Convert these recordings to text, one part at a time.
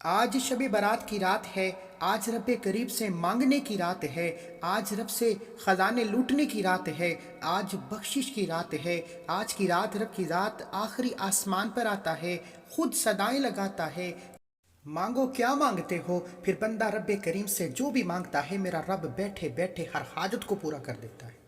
آج شب برات کی رات ہے، آج رب قریب سے مانگنے کی رات ہے، آج رب سے خزانے لوٹنے کی رات ہے، آج بخشش کی رات ہے، آج کی رات رب کی ذات آخری آسمان پر آتا ہے، خود صدائیں لگاتا ہے، مانگو کیا مانگتے ہو؟ پھر بندہ رب کریم سے جو بھی مانگتا ہے میرا رب بیٹھے بیٹھے ہر حاجت کو پورا کر دیتا ہے۔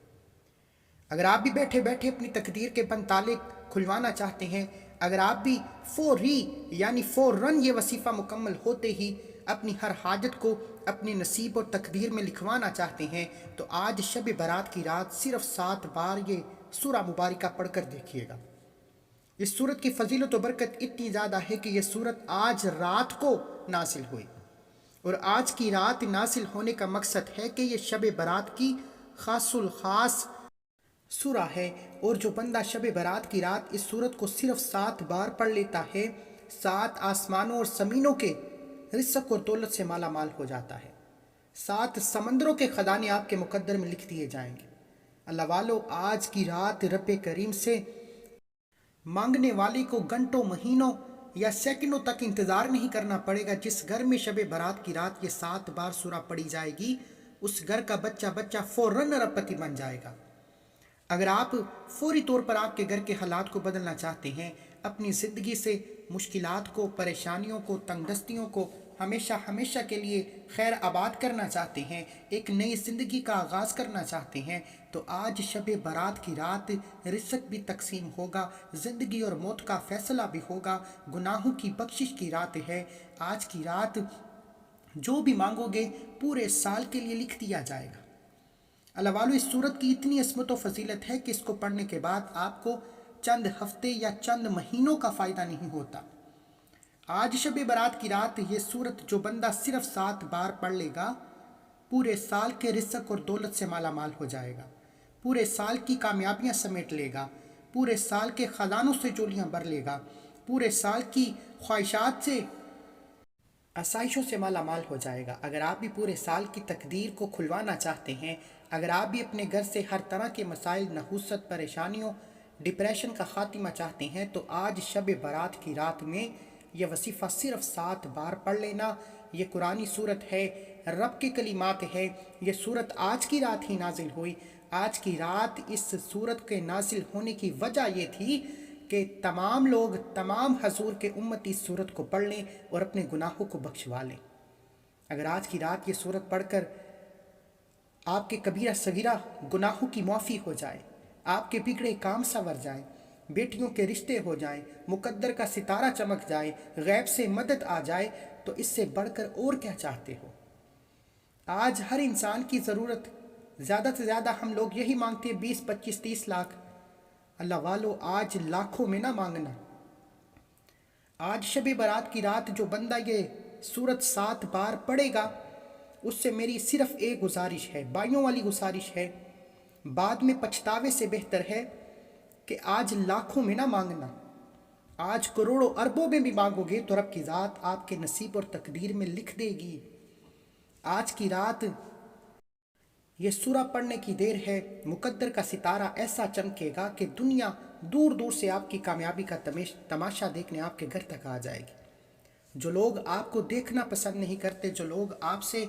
اگر آپ بھی بیٹھے بیٹھے اپنی تقدیر کے بند تالے کھلوانا چاہتے ہیں، اگر آپ بھی فوری یعنی فوراً یہ وظیفہ مکمل ہوتے ہی اپنی ہر حاجت کو اپنے نصیب اور تقدیر میں لکھوانا چاہتے ہیں، تو آج شب برات کی رات صرف 7 بار یہ سورہ مبارکہ پڑھ کر دیکھیے گا۔ اس سورت کی فضیلت و برکت اتنی زیادہ ہے کہ یہ سورت آج رات کو نازل ہوئی، اور آج کی رات نازل ہونے کا مقصد ہے کہ یہ شب برات کی خاص الخاص سورہ ہے، اور جو بندہ شب برات کی رات اس سورت کو صرف 7 بار پڑھ لیتا ہے، 7 آسمانوں اور زمینوں کے رزق اور دولت سے مالا مال ہو جاتا ہے، 7 سمندروں کے خزانے آپ کے مقدر میں لکھ دیے جائیں گے۔ اللہ والو، آج کی رات رب کریم سے مانگنے والے کو گھنٹوں، مہینوں یا سیکنڈوں تک انتظار نہیں کرنا پڑے گا۔ جس گھر میں شب برات کی رات یہ 7 بار سورہ پڑھی جائے گی، اس گھر کا بچہ فوراً اربپتی بن جائے گا۔ اگر آپ فوری طور پر آپ کے گھر کے حالات کو بدلنا چاہتے ہیں، اپنی زندگی سے مشکلات کو، پریشانیوں کو، تنگ دستیوں کو ہمیشہ ہمیشہ کے لیے خیر آباد کرنا چاہتے ہیں، ایک نئی زندگی کا آغاز کرنا چاہتے ہیں، تو آج شب برات کی رات رزق بھی تقسیم ہوگا، زندگی اور موت کا فیصلہ بھی ہوگا، گناہوں کی بخشش کی رات ہے۔ آج کی رات جو بھی مانگو گے پورے سال کے لیے لکھ دیا جائے گا۔ اللہ والو، اس صورت کی اتنی عظمت و فضیلت ہے کہ اس کو پڑھنے کے بعد آپ کو چند ہفتے یا چند مہینوں کا فائدہ نہیں ہوتا۔ آج شب برات کی رات یہ صورت جو بندہ صرف 7 بار پڑھ لے گا، پورے سال کے رزق اور دولت سے مالا مال ہو جائے گا، پورے سال کی کامیابیاں سمیٹ لے گا، پورے سال کے خزانوں سے جولیاں بھر لے گا، پورے سال کی خواہشات سے، آسائشوں سے مالا مال ہو جائے گا۔ اگر آپ بھی پورے سال کی تقدیر کو کھلوانا چاہتے ہیں، اگر آپ بھی اپنے گھر سے ہر طرح کے مسائل، نحوست، پریشانیوں، ڈپریشن کا خاتمہ چاہتے ہیں، تو آج شب برات کی رات میں یہ وظیفہ صرف 7 بار پڑھ لینا۔ یہ قرآنی صورت ہے، رب کے کلمات ہے۔ یہ صورت آج کی رات ہی نازل ہوئی۔ آج کی رات اس صورت کے نازل ہونے کی وجہ یہ تھی کہ تمام لوگ، تمام حضور کے امتی اس صورت کو پڑھ لیں اور اپنے گناہوں کو بخشوا لیں۔ اگر آج کی رات یہ صورت پڑھ کر آپ کے کبیرہ صغیرہ گناہوں کی معافی ہو جائے، آپ کے بگڑے کام سنور جائیں، بیٹیوں کے رشتے ہو جائیں، مقدر کا ستارہ چمک جائے، غیب سے مدد آ جائے، تو اس سے بڑھ کر اور کیا چاہتے ہو؟ آج ہر انسان کی ضرورت زیادہ سے زیادہ ہم لوگ یہی مانگتے ہیں 20، 25، 30 لاکھ۔ اللہ والو، آج لاکھوں میں نہ مانگنا۔ آج شب برات کی رات جو بندہ یہ سورت 7 بار پڑھے گا، اس سے میری صرف ایک گزارش ہے، بھائیوں والی گزارش ہے، بعد میں پچھتاوے سے بہتر ہے کہ آج لاکھوں میں نہ مانگنا، آج کروڑوں اربوں میں بھی مانگو گے تو رب کی ذات آپ کے نصیب اور تقدیر میں لکھ دے گی۔ آج کی رات یہ سورہ پڑھنے کی دیر ہے، مقدر کا ستارہ ایسا چمکے گا کہ دنیا دور دور سے آپ کی کامیابی کا تماشا دیکھنے آپ کے گھر تک آ جائے گی۔ جو لوگ آپ کو دیکھنا پسند نہیں کرتے، جو لوگ آپ سے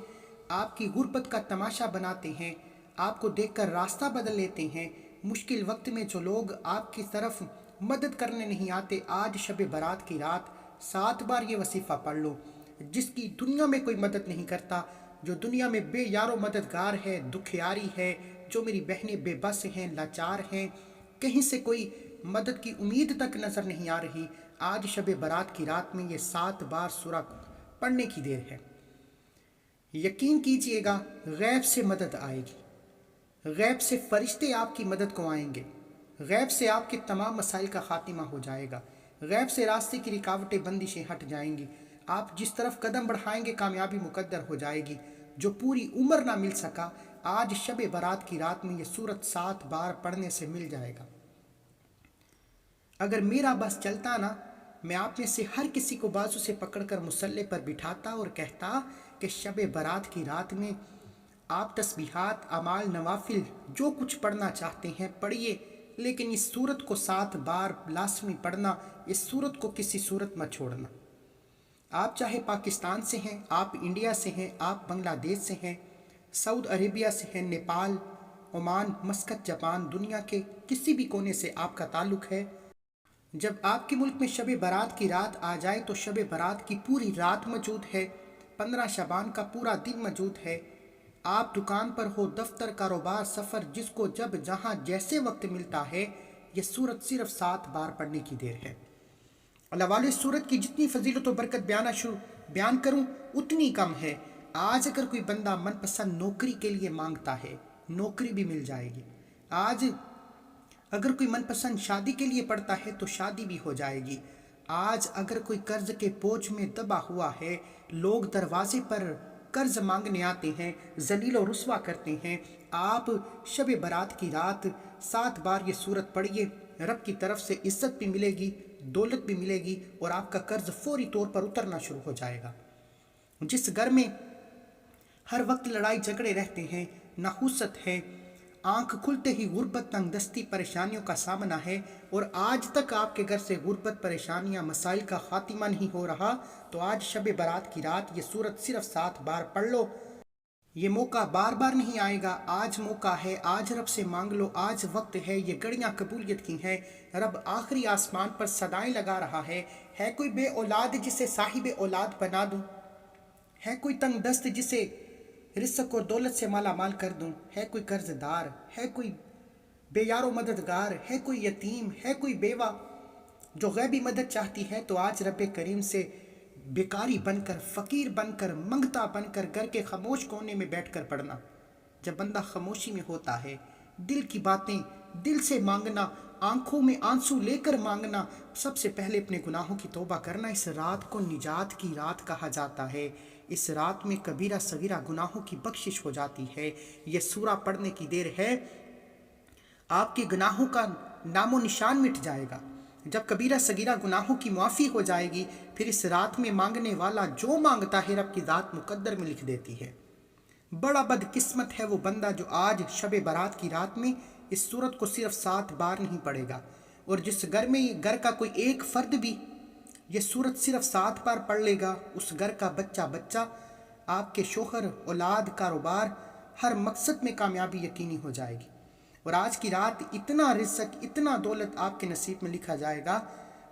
آپ کی غربت کا تماشا بناتے ہیں، آپ کو دیکھ کر راستہ بدل لیتے ہیں، مشکل وقت میں جو لوگ آپ کی طرف مدد کرنے نہیں آتے، آج شب برات کی رات 7 بار یہ وظیفہ پڑھ لو۔ جس کی دنیا میں کوئی مدد نہیں کرتا، جو دنیا میں بے یار و مددگار ہے، دکھیاری ہے، جو میری بہنیں بے بس ہیں، لاچار ہیں، کہیں سے کوئی مدد کی امید تک نظر نہیں آ رہی، آج شب برات کی رات میں یہ 7 بار سورہ پڑھنے کی دیر ہے۔ یقین کیجئے گا، غیب سے مدد آئے گی، غیب سے فرشتے آپ کی مدد کو آئیں گے، غیب سے آپ کے تمام مسائل کا خاتمہ ہو جائے گا، غیب سے راستے کی رکاوٹیں، بندشیں ہٹ جائیں گی، آپ جس طرف قدم بڑھائیں گے کامیابی مقدر ہو جائے گی۔ جو پوری عمر نہ مل سکا، آج شب برات کی رات میں یہ سورت 7 بار پڑھنے سے مل جائے گا۔ اگر میرا بس چلتا نا، میں آپ میں سے ہر کسی کو بازو سے پکڑ کر مصلے پر بٹھاتا اور کہتا کہ شب برات کی رات میں آپ تسبیحات، اعمال، نوافل جو کچھ پڑھنا چاہتے ہیں پڑھیے، لیکن اس سورت کو 7 بار لازمی پڑھنا، اس سورت کو کسی صورت مت چھوڑنا۔ آپ چاہے پاکستان سے ہیں، آپ انڈیا سے ہیں، آپ بنگلہ دیش سے ہیں، سعودی عربیہ سے ہیں، نیپال، عمان، مسقط، جاپان، دنیا کے کسی بھی کونے سے آپ کا تعلق ہے، جب آپ کے ملک میں شب برات کی رات آ جائے تو شب برات کی پوری رات موجود ہے، 15 شعبان کا پورا دن موجود ہے۔ آپ دکان پر ہو، دفتر، کاروبار، سفر، جس کو جب جہاں جیسے وقت ملتا ہے، یہ سورت صرف 7 بار پڑھنے کی دیر ہے۔ اللہ والے، سورت کی جتنی فضیلت و برکت بیان کروں اتنی کم ہے۔ آج اگر کوئی بندہ من پسند نوکری کے لیے مانگتا ہے، نوکری بھی مل جائے گی۔ آج اگر کوئی من پسند شادی کے لیے پڑھتا ہے تو شادی بھی ہو جائے گی۔ آج اگر کوئی قرض کے بوجھ میں دبا ہوا ہے، لوگ دروازے پر قرض مانگنے آتے ہیں، ذلیل و رسوا کرتے ہیں، آپ شب برات کی رات 7 بار یہ سورت پڑھیے، رب کی طرف سے عزت بھی ملے گی، دولت بھی ملے گی، اور آپ کا قرض فوری طور پر اترنا شروع ہو جائے گا۔ جس گھر میں ہر وقت لڑائی جھگڑے رہتے ہیں، نحوست ہے، آنکھ کھلتے ہی غربت، تنگ دستی، پریشانیوں کا سامنا ہے، اور آج تک آپ کے گھر سے غربت، پریشانیاں، مسائل کا خاتمہ نہیں ہو رہا، تو آج شب برات کی رات یہ سورت صرف 7 بار پڑھ لو۔ یہ موقع بار بار نہیں آئے گا، آج موقع ہے، آج رب سے مانگ لو، آج وقت ہے، یہ گھڑیاں قبولیت کی ہیں۔ رب آخری آسمان پر صدائیں لگا رہا ہے کوئی بے اولاد جسے صاحب اولاد بنا دوں، ہے کوئی تنگ دست جسے رزق اور دولت سے مالا مال کر دوں، ہے کوئی قرض دار، ہے کوئی بے یار و مددگار، ہے کوئی یتیم، ہے کوئی بیوہ جو غیبی مدد چاہتی ہے، تو آج رب کریم سے بیکاری بن کر، فقیر بن کر، منگتا بن کر، گھر کے خاموش کونے میں بیٹھ کر پڑھنا۔ جب بندہ خاموشی میں ہوتا ہے، دل کی باتیں دل سے مانگنا، آنکھوں میں آنسو لے کر مانگنا، سب سے پہلے اپنے گناہوں کی توبہ کرنا۔ اس رات کو نجات کی رات کہا جاتا ہے۔ اس رات میں کبیرہ صغیرہ گناہوں کی بخشش ہو جاتی ہے۔ یہ سورہ پڑھنے کی دیر ہے، آپ کے گناہوں کا نام و نشان مٹ جائے گا۔ جب کبیرہ صغیرہ گناہوں کی معافی ہو جائے گی، پھر اس رات میں مانگنے والا جو مانگتا ہے رب کی ذات مقدر میں لکھ دیتی ہے۔ بڑا بدقسمت ہے وہ بندہ جو آج شب برات کی رات میں اس سورت کو صرف 7 بار نہیں پڑھے گا، اور جس گھر کا کوئی ایک فرد بھی یہ سورت صرف 7 بار پڑھ لے گا، اس گھر کا بچہ آپ کے شوہر، اولاد، کاروبار، ہر مقصد میں کامیابی یقینی ہو جائے گی۔ اور آج کی رات اتنا رزق، اتنا دولت آپ کے نصیب میں لکھا جائے گا،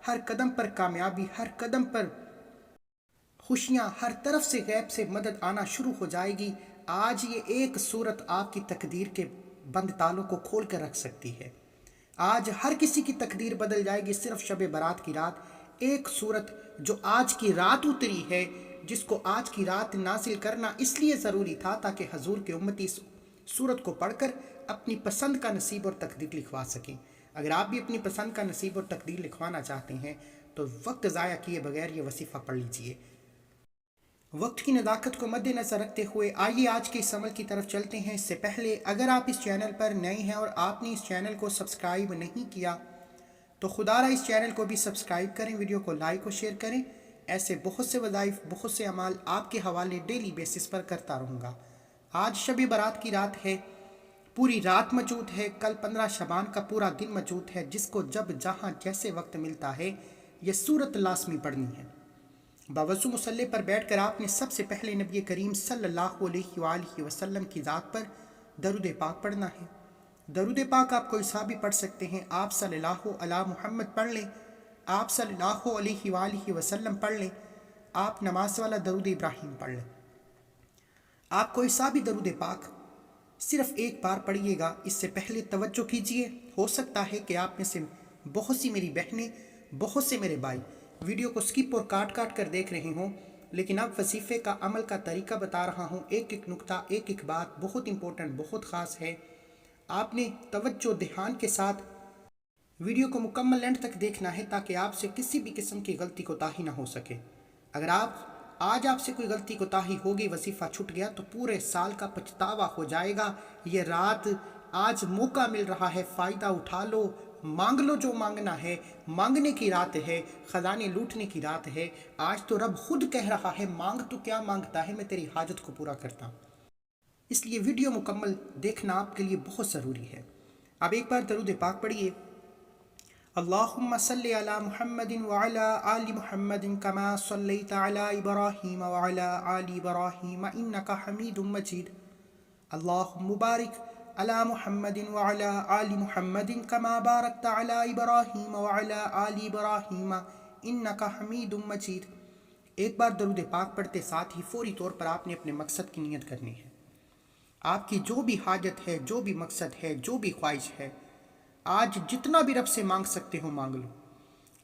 ہر قدم پر کامیابی، ہر قدم پر خوشیاں، ہر طرف سے غیب سے مدد آنا شروع ہو جائے گی۔ آج یہ ایک سورت آپ کی تقدیر کے بند تالوں کو کھول کر رکھ سکتی ہے۔ آج ہر کسی کی تقدیر بدل جائے گی، صرف شب برات کی رات ایک سورت جو آج کی رات اتری ہے، جس کو آج کی رات نازل کرنا اس لیے ضروری تھا تاکہ حضور کے امتی اس سورت کو پڑھ کر اپنی پسند کا نصیب اور تقدیر لکھوا سکیں۔ اگر آپ بھی اپنی پسند کا نصیب اور تقدیر لکھوانا چاہتے ہیں تو وقت ضائع کیے بغیر یہ وظیفہ پڑھ لیجئے۔ وقت کی نداقت کو مد نظر رکھتے ہوئے آئیے آج کے اس عمل کی طرف چلتے ہیں۔ اس سے پہلے اگر آپ اس چینل پر نئے ہیں اور آپ نے اس چینل کو سبسکرائب نہیں کیا تو خدا را اس چینل کو بھی سبسکرائب کریں، ویڈیو کو لائک و شیئر کریں۔ ایسے بہت سے وظائف، بہت سے اعمال آپ کے حوالے ڈیلی بیسس پر کرتا رہوں گا۔ آج شب برات کی رات ہے، پوری رات موجود ہے، کل 15 شعبان کا پورا دن موجود ہے، جس کو جب جہاں جیسے وقت ملتا ہے یہ سورت لازمی پڑھنی ہے۔ باوضو مصلی پر بیٹھ کر آپ نے سب سے پہلے نبی کریم صلی اللہ علیہ وآلہ وسلم کی ذات پر درود پاک پڑھنا ہے۔ درود پاک آپ کوئی سا بھی پڑھ سکتے ہیں، آپ صلی اللہ علی محمد پڑھ لیں، آپ صلی اللہ علیہ وآلہ وسلم پڑھ لیں، آپ نماز والا درود ابراہیم پڑھ لیں۔ آپ کوئی سا بھی درود پاک صرف ایک بار پڑھیے گا۔ اس سے پہلے توجہ کیجئے، ہو سکتا ہے کہ آپ میں سے بہت سی میری بہنیں، بہت سے میرے بھائی ویڈیو کو سکپ اور کاٹ کر دیکھ رہے ہوں، لیکن اب وظیفے کا عمل کا طریقہ بتا رہا ہوں، ایک ایک نقطہ، ایک ایک بات بہت امپورٹنٹ، بہت خاص ہے۔ آپ نے توجہ دھیان کے ساتھ ویڈیو کو مکمل لینڈ تک دیکھنا ہے تاکہ آپ سے کسی بھی قسم کی غلطی کوتاہی نہ ہو سکے۔ اگر آج آپ سے کوئی غلطی کوتاہی ہوگی، وظیفہ چھٹ گیا، تو پورے سال کا پچھتاوا ہو جائے گا۔ یہ رات آج موقع مل رہا ہے، فائدہ اٹھا لو، مانگ لو جو مانگنا ہے، مانگنے کی رات ہے، خزانے لوٹنے کی رات ہے۔ آج تو رب خود کہہ رہا ہے مانگ تو کیا مانگتا ہے، میں تیری حاجت کو پورا کرتا ہوں۔ اس لیے ویڈیو مکمل دیکھنا آپ کے لیے بہت ضروری ہے۔ اب ایک بار درود پاک پڑھیے۔ اللهم صل على محمد وعلى آل محمد كما صليت على إبراهيم وعلى آل إبراهيم إنك حميد مجيد. اللهم بارك على محمد وعلى آل محمد كما باركت على إبراهيم وعلى آل إبراهيم إنك حميد مجيد. ایک بار درود پاک پڑھتے ساتھ ہی فوری طور پر آپ نے اپنے مقصد کی نیت کرنی ہے. آپ کی جو بھی حاجت ہے، جو بھی مقصد ہے، جو بھی خواہش ہے، آج جتنا بھی رب سے مانگ سکتے ہو مانگ لو.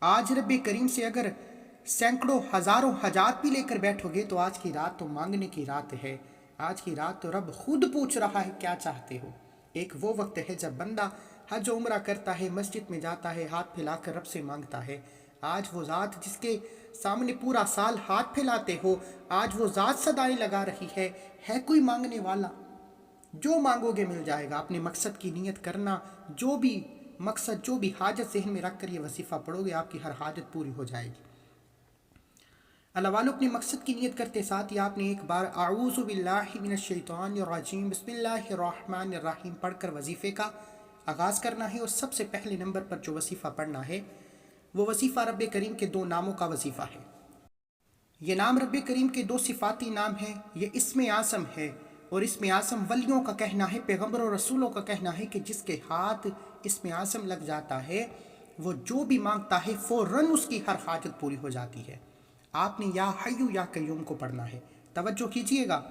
آج رب کریم سے اگر سینکڑوں ہزاروں حاجات بھی لے کر بیٹھو گے تو آج کی رات تو مانگنے کی رات ہے. آج کی رات تو رب خود پوچھ رہا ہے کیا چاہتے ہو. ایک وہ وقت ہے جب بندہ حج و عمرہ کرتا ہے، مسجد میں جاتا ہے، ہاتھ پھیلا کر رب سے مانگتا ہے. آج وہ ذات جس کے سامنے پورا سال ہاتھ پھیلاتے ہو، آج وہ ذات صدائیں لگا رہی ہے کوئی مانگنے والا؟ جو مانگو گے مل جائے گا. اپنے مقصد کی نیت کرنا، جو بھی مقصد، جو بھی حاجت ذہن میں رکھ کر یہ وظیفہ پڑھو گے آپ کی ہر حاجت پوری ہو جائے گی. اللہ والو، اپنے مقصد کی نیت کرتے ساتھ ہی آپ نے ایک بار اعوذ باللہ من الشیطان الرجیم بسم اللہ الرحمن الرحیم پڑھ کر وظیفے کا آغاز کرنا ہے. اور سب سے پہلے نمبر پر جو وظیفہ پڑھنا ہے وہ وظیفہ رب کریم کے 2 ناموں کا وظیفہ ہے. یہ نام رب کریم کے 2 صفاتی نام ہیں. یہ اسم اعظم ہے، اور اسم اعظم ولیوں کا کہنا ہے، پیغمبر اور رسولوں کا کہنا ہے کہ جس کے ہاتھ اسم اعظم لگ جاتا ہے وہ جو بھی مانگتا ہے فوراً اس کی ہر حاجت پوری ہو جاتی ہے. آپ نے یا حیو یا قیوم کو پڑھنا ہے. توجہ کیجئے گا.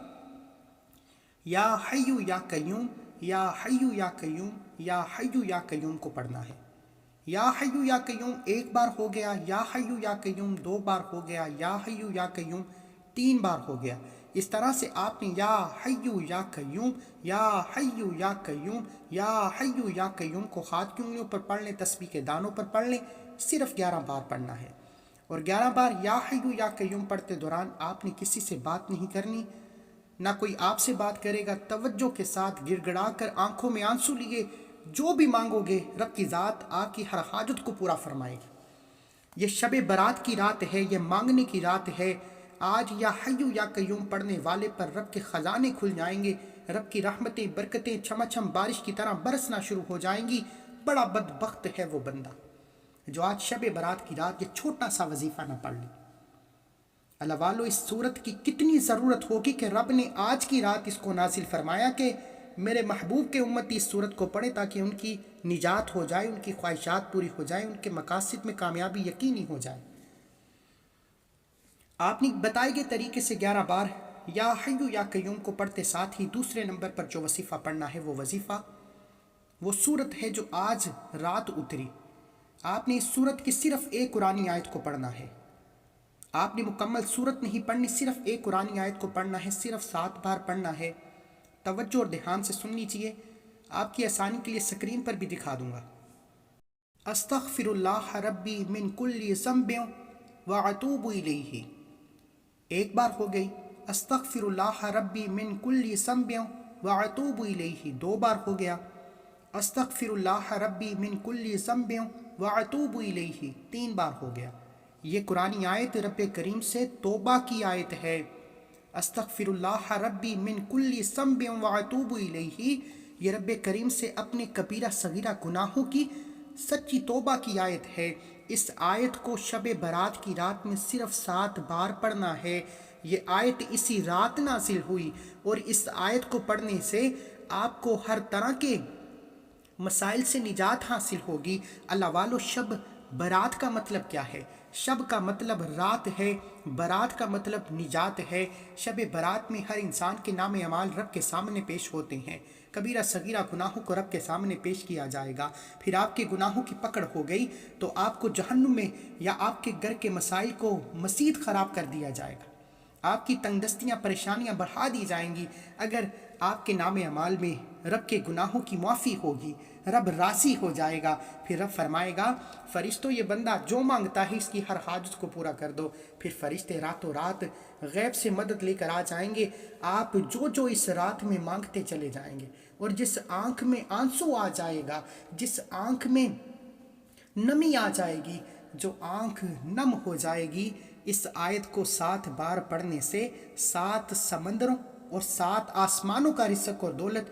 یا حیو یا قیوم، یا حیو یا قیوم، یا حیو یا قیوم کو پڑھنا ہے. یا حیو یا قیوم ایک بار ہو گیا، یا حیو یا قیوم 2 بار ہو گیا، یا حیو یا قیوم 3 بار ہو گیا. اس طرح سے آپ نے یا حیو یا قیوم، یا حیو یا قیوم، یا حیو یا قیوم کو ہاتھ کی انگلیوں پر پڑھ لیں، تسبیح کے دانوں پر پڑھ لیں. صرف 11 بار پڑھنا ہے. اور 11 بار یا حیو یا قیوم پڑھتے دوران آپ نے کسی سے بات نہیں کرنی، نہ کوئی آپ سے بات کرے گا. توجہ کے ساتھ گڑ گڑا کر آنکھوں میں آنسو لیے جو بھی مانگو گے رب کی ذات آپ کی ہر حاجت کو پورا فرمائے گی. یہ شب برات کی رات ہے، یہ مانگنے کی رات ہے. آج یا حیو یا قیوم پڑھنے والے پر رب کے خزانے کھل جائیں گے. رب کی رحمتیں، برکتیں چھمچم بارش کی طرح برسنا شروع ہو جائیں گی. بڑا بدبخت ہے وہ بندہ جو آج شب برات کی رات یہ چھوٹا سا وظیفہ نہ پڑھ لے. اللہ والو، اس صورت کی کتنی ضرورت ہوگی کہ رب نے آج کی رات اس کو نازل فرمایا کہ میرے محبوب کے امتی اس صورت کو پڑھے تاکہ ان کی نجات ہو جائے، ان کی خواہشات پوری ہو جائیں، ان کے مقاصد میں کامیابی یقینی ہو جائے. آپ نے بتائے گئے طریقے سے 11 بار یا حیو یا قیوم کو پڑھتے ساتھ ہی دوسرے نمبر پر جو وظیفہ پڑھنا ہے وہ وظیفہ، وہ صورت ہے جو آج رات اتری. آپ نے اس صورت کی صرف ایک قرآنی آیت کو پڑھنا ہے. آپ نے مکمل صورت نہیں پڑھنی، صرف ایک قرآنی آیت کو پڑھنا ہے، صرف 7 بار پڑھنا ہے. توجہ اور دھیان سے سن لیجیے، آپ کی آسانی کے لیے سکرین پر بھی دکھا دوں گا. استغفر اللہ ربی من کل ذنب واتوب الیہ. ایک بار ہو گئی. استغفر اللہ ربی من کل ذنب واتوب الیہ 2 بار ہو گیا. استغفر اللہ ربی من کل ذنب واتوب الیہ 3 بار ہو گیا. یہ قرآنی آیت رب کریم سے توبہ کی آیت ہے. استغفر اللہ ربی من کل ذنب واتوب الیہ یہ رب کریم سے اپنے کبیرہ صغیرہ گناہوں کی سچی توبہ کی آیت ہے. اس آیت کو شب برات کی رات میں صرف 7 بار پڑھنا ہے. یہ آیت اسی رات نازل ہوئی اور اس آیت کو پڑھنے سے آپ کو ہر طرح کے مسائل سے نجات حاصل ہوگی. اللہ والو، شب برات کا مطلب کیا ہے؟ شب کا مطلب رات ہے، برات کا مطلب نجات ہے. شب برات میں ہر انسان کے نام اعمال رب کے سامنے پیش ہوتے ہیں. کبیرہ صغیرہ گناہوں کو رب کے سامنے پیش کیا جائے گا. پھر آپ کے گناہوں کی پکڑ ہو گئی تو آپ کو جہنم میں یا آپ کے گھر کے مسائل کو مزید خراب کر دیا جائے گا. آپ کی تنگ دستیاں، پریشانیاں بڑھا دی جائیں گی. اگر آپ کے نام اعمال میں رب کے گناہوں کی معافی ہوگی، رب راضی ہو جائے گا. پھر رب فرمائے گا فرشتوں یہ بندہ جو مانگتا ہے اس کی ہر حاجت کو پورا کر دو. پھر فرشتے راتوں رات غیب سے مدد لے کر آ جائیں گے. آپ جو اس رات میں مانگتے چلے جائیں گے. اور جس آنکھ میں آنسو آ جائے گا، جس آنکھ میں نمی آ جائے گی، جو آنکھ نم ہو جائے گی، اس آیت کو 7 بار پڑھنے سے 7 سمندروں اور 7 آسمانوں کا رزق اور دولت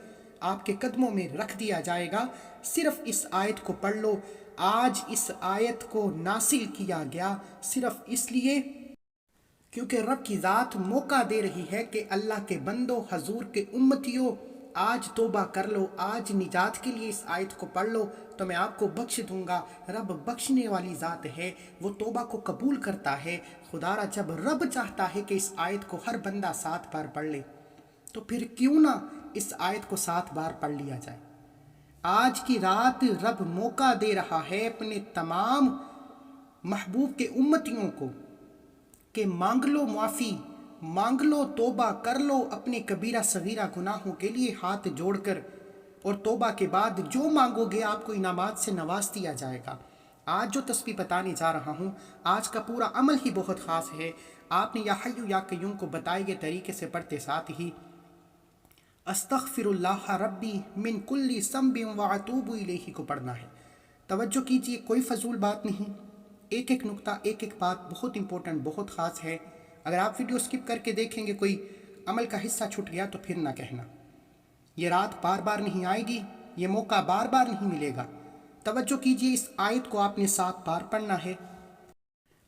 آپ کے قدموں میں رکھ دیا جائے گا. صرف اس آیت کو پڑھ لو، آج اس آیت کو نازل کیا گیا صرف اس لیے کیونکہ رب کی ذات موقع دے رہی ہے کہ اللہ کے بندوں، حضور کے امتیوں، آج توبہ کر لو، آج نجات کے لیے اس آیت کو پڑھ لو تو میں آپ کو بخش دوں گا۔ رب بخشنے والی ذات ہے، وہ توبہ کو قبول کرتا ہے۔ خدا را جب رب چاہتا ہے کہ اس آیت کو ہر بندہ 7 بار پڑھ لے تو پھر کیوں نہ اس آیت کو 7 بار پڑھ لیا جائے۔ آج کی رات رب موقع دے رہا ہے اپنے تمام محبوب کے امتیوں کو کہ مانگ لو معافی، مانگ لو توبہ کر لو اپنے کبیرہ صغیرہ گناہوں کے لیے ہاتھ جوڑ کر، اور توبہ کے بعد جو مانگو گے آپ کو انعامات سے نواز دیا جائے گا۔ آج جو تسبیح بتانے جا رہا ہوں، آج کا پورا عمل ہی بہت خاص ہے۔ آپ نے یا حی یا قیوم کو بتائے گئے طریقے سے پڑھتے ساتھ ہی استغفر اللہ ربی من کل ذنب واتوب الیہ کو پڑھنا ہے۔ توجہ کیجئے، کوئی فضول بات نہیں، ایک ایک نقطہ، ایک ایک بات بہت امپورٹنٹ، بہت خاص ہے۔ اگر آپ ویڈیو سکپ کر کے دیکھیں گے کوئی عمل کا حصہ چھوٹ گیا تو پھر نہ کہنا۔ یہ رات بار بار نہیں آئے گی، یہ موقع بار بار نہیں ملے گا۔ توجہ کیجئے، اس آیت کو آپ نے 7 بار پڑھنا ہے۔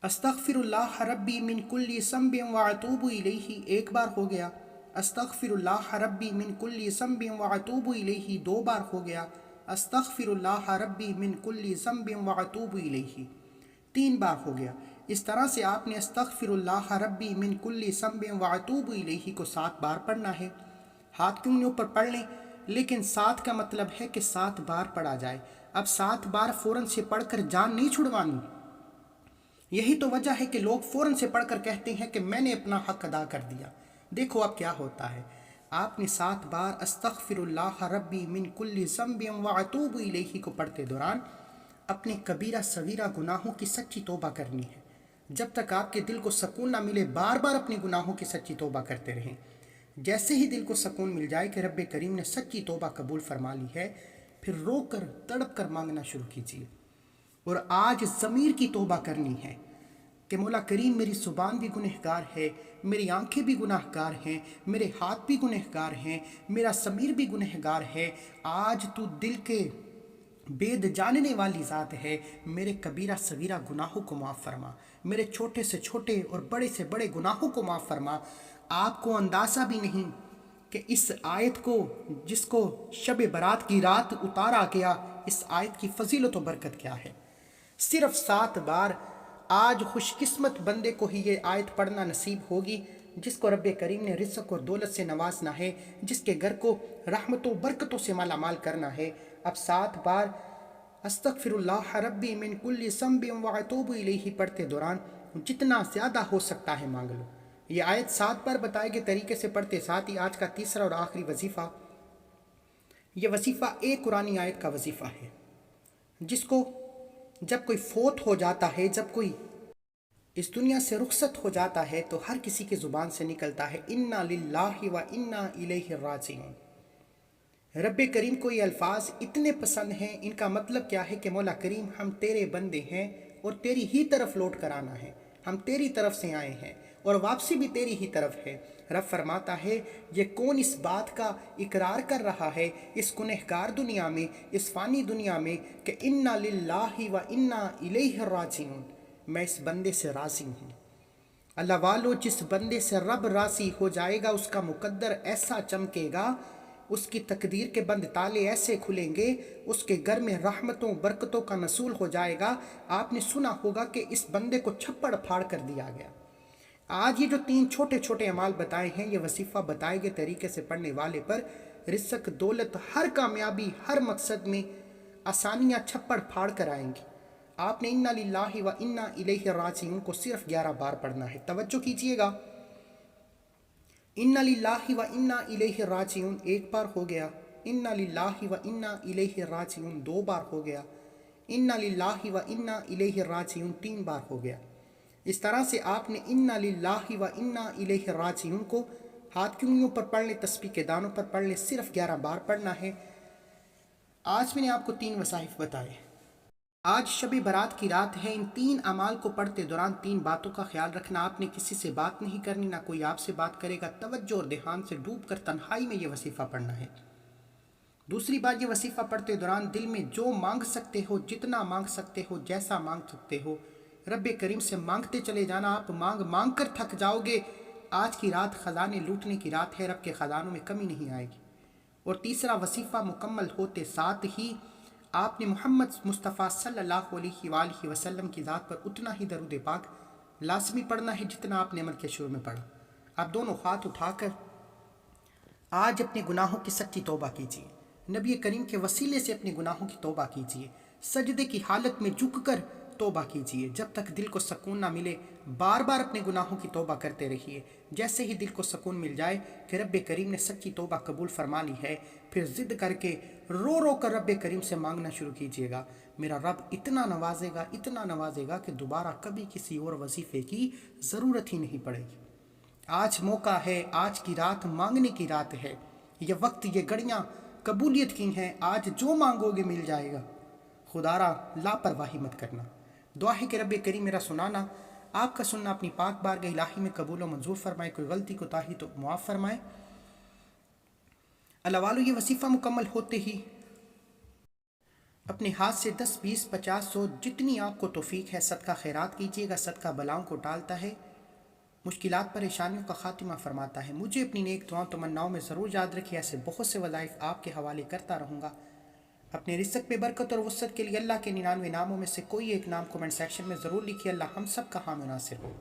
استغفر اللہ ربی من کل ذنب واتوب الیہ 1 بار ہو گیا۔ استغفر اللہ ربی من کل ذنب واتوب الیہ 2 بار ہو گیا۔ استغفر اللہ ربی من کل ذنب واتوب الیہ 3 بار ہو گیا۔ اس طرح سے آپ نے استغفر اللہ ربی من کل ذنب واتوب الیہ کو 7 بار پڑھنا ہے۔ ہاتھ کیوں نہیں اوپر پڑھ لیں، لیکن 7 کا مطلب ہے کہ 7 بار پڑھا جائے۔ اب 7 بار فوراً سے پڑھ کر جان نہیں چھڑوانی۔ یہی تو وجہ ہے کہ لوگ فوراً سے پڑھ کر کہتے ہیں کہ میں نے اپنا حق ادا کر دیا۔ دیکھو اب کیا ہوتا ہے۔ آپ نے 7 بار استغفر اللہ ربی من کل ذنب واتوب الیہ کو پڑھتے دوران اپنے کبیرہ صغیرہ گناہوں کی سچی توبہ کرنی ہے۔ جب تک آپ کے دل کو سکون نہ ملے بار بار اپنے گناہوں کی سچی توبہ کرتے رہیں۔ جیسے ہی دل کو سکون مل جائے کہ رب کریم نے سچی توبہ قبول فرما لی ہے، پھر رو کر تڑپ کر مانگنا شروع کیجیے۔ اور آج ضمیر کی توبہ کرنی ہے کہ مولا کریم میری زبان بھی گنہگار ہے، میری آنکھیں بھی گنہگار ہیں، میرے ہاتھ بھی گنہگار ہیں، میرا ضمیر بھی گنہگار ہے۔ آج تو دل کے بید جاننے والی ذات ہے، میرے کبیرہ صغیرہ گناہوں کو معاف فرما، میرے چھوٹے سے چھوٹے اور بڑے سے بڑے گناہوں کو معاف فرما۔ آپ کو اندازہ بھی نہیں کہ اس آیت کو، جس کو شب برات کی رات اتارا گیا، اس آیت کی فضیلت و برکت کیا ہے۔ صرف 7 بار آج خوش قسمت بندے کو ہی یہ آیت پڑھنا نصیب ہوگی، جس کو رب کریم نے رزق اور دولت سے نوازنا ہے، جس کے گھر کو رحمتوں برکتوں سے مالا مال کرنا ہے۔ اب 7 بار استغفر اللہ ربی من کل ذنب واتوب الیہ پڑھتے دوران جتنا زیادہ ہو سکتا ہے مانگ لو۔ یہ آیت 7 بار بتائے گئے طریقے سے پڑھتے ساتھ ہی آج کا تیسرا اور آخری وظیفہ، یہ وظیفہ ایک قرآنی آیت کا وظیفہ ہے، جس کو جب کوئی فوت ہو جاتا ہے، جب کوئی اس دنیا سے رخصت ہو جاتا ہے تو ہر کسی کی زبان سے نکلتا ہے انا للہ و انا الیہ راجعون۔ رب کریم کو یہ الفاظ اتنے پسند ہیں، ان کا مطلب کیا ہے کہ مولا کریم ہم تیرے بندے ہیں اور تیری ہی طرف لوٹ کر آنا ہے، ہم تیری طرف سے آئے ہیں اور واپسی بھی تیری ہی طرف ہے۔ رب فرماتا ہے یہ کون اس بات کا اقرار کر رہا ہے اس گنہگار دنیا میں، اس فانی دنیا میں کہ انا للہ و انا الیہ راجعون، میں اس بندے سے راضی ہوں۔ اللہ والو، جس بندے سے رب راضی ہو جائے گا اس کا مقدر ایسا چمکے گا، اس کی تقدیر کے بند تالے ایسے کھلیں گے، اس کے گھر میں رحمتوں برکتوں کا نزول ہو جائے گا۔ آپ نے سنا ہوگا کہ اس بندے کو چھپڑ پھاڑ کر دیا گیا۔ آج یہ جو 3 چھوٹے چھوٹے اعمال بتائے ہیں، یہ وظیفہ بتائے گئے طریقے سے پڑھنے والے پر رزق، دولت، ہر کامیابی، ہر مقصد میں آسانیاں چھپڑ پھاڑ کر آئیں گی۔ آپ نے انا للہ و انا الیہ راجعون کو صرف 11 بار پڑھنا ہے۔ توجہ کیجئے گا، انا للہ و انا الیہ راجعون 1 بار ہو گیا، انا للہ و انا الیہ راجعون 2 بار ہو گیا، انا للہ و انا الیہ راجعون 3 بار ہو گیا۔ اس طرح سے آپ نے انا للہ و انا الیہ راجعون کو ہاتھ کی انگلیوں پر پڑھ لیں، تسبیح کے دانوں پر پڑھ لیں، صرف 11 بار پڑھنا ہے۔ آج میں نے آپ کو 3 وظائف بتائے۔ آج شب برات کی رات ہے، ان 3 اعمال کو پڑھتے دوران 3 باتوں کا خیال رکھنا۔ آپ نے کسی سے بات نہیں کرنی، نہ کوئی آپ سے بات کرے گا۔ توجہ اور دھیان سے ڈوب کر تنہائی میں یہ وظیفہ پڑھنا ہے۔ دوسری بات، یہ وصیفہ پڑھتے دوران دل میں جو مانگ سکتے ہو، جتنا مانگ سکتے ہو، جیسا مانگ سکتے ہو، رب کریم سے مانگتے چلے جانا. آپ مانگ مانگ کر تھک جاؤ گے. آج کی رات خزانے لوٹنے کی رات ہے، رب کے خزانوں میں کمی نہیں آئے گی. اور تیسرا، وصیفہ مکمل ہوتے ساتھ ہی آپ نے محمد مصطفیٰ صلی اللہ علیہ وآلہ وسلم کی ذات پر اتنا ہی درود پاک لازمی پڑھنا ہے جتنا آپ نے عمل کے شروع میں پڑھا. آپ دونوں ہاتھ اٹھا کر آج اپنے گناہوں کی سچی توبہ کیجیے. نبی کریم کے وسیلے سے اپنے گناہوں کی توبہ کیجیے. سجدے کی حالت میں جھک کر توبہ کیجیے. جب تک دل کو سکون نہ ملے بار بار اپنے گناہوں کی توبہ کرتے رہیے. جیسے ہی دل کو سکون مل جائے کہ رب کریم نے سچی توبہ قبول فرما لی ہے، پھر ضد کر کے رو رو کر رب کریم سے مانگنا شروع کیجیے گا. میرا رب اتنا نوازے گا کہ دوبارہ کبھی کسی اور وظیفے کی ضرورت ہی نہیں پڑے گی. آج موقع ہے، آج کی رات مانگنے کی رات ہے. یہ وقت، یہ گھڑیاں قبولیت کی ہیں. آج جو مانگو گے مل جائے گا. خدارا لاپرواہی مت کرنا. دعا ہے کہ رب کریم میرا سنانا، آپ کا سننا اپنی پاک بارگاہ الہی میں قبول و منظور فرمائے. کوئی غلطی کوتاہی تو معاف فرمائے. اللہ والو، یہ وصیفہ مکمل ہوتے ہی اپنے ہاتھ سے 10 20 50 100 جتنی آپ کو توفیق ہے صدقہ خیرات کیجیے گا. صدقہ بلاؤں کو ٹالتا ہے، مشکلات پریشانیوں کا خاتمہ فرماتا ہے. مجھے اپنی نیک دعاؤں تمناؤں میں ضرور یاد رکھیے. ایسے بہت سے وظائف آپ کے حوالے کرتا رہوں گا. اپنے رزق میں برکت اور وسعت کے لیے اللہ کے 99 ناموں میں سے کوئی ایک نام کمنٹ سیکشن میں ضرور لکھیے. اللہ ہم سب کا حامی ناصر ہو.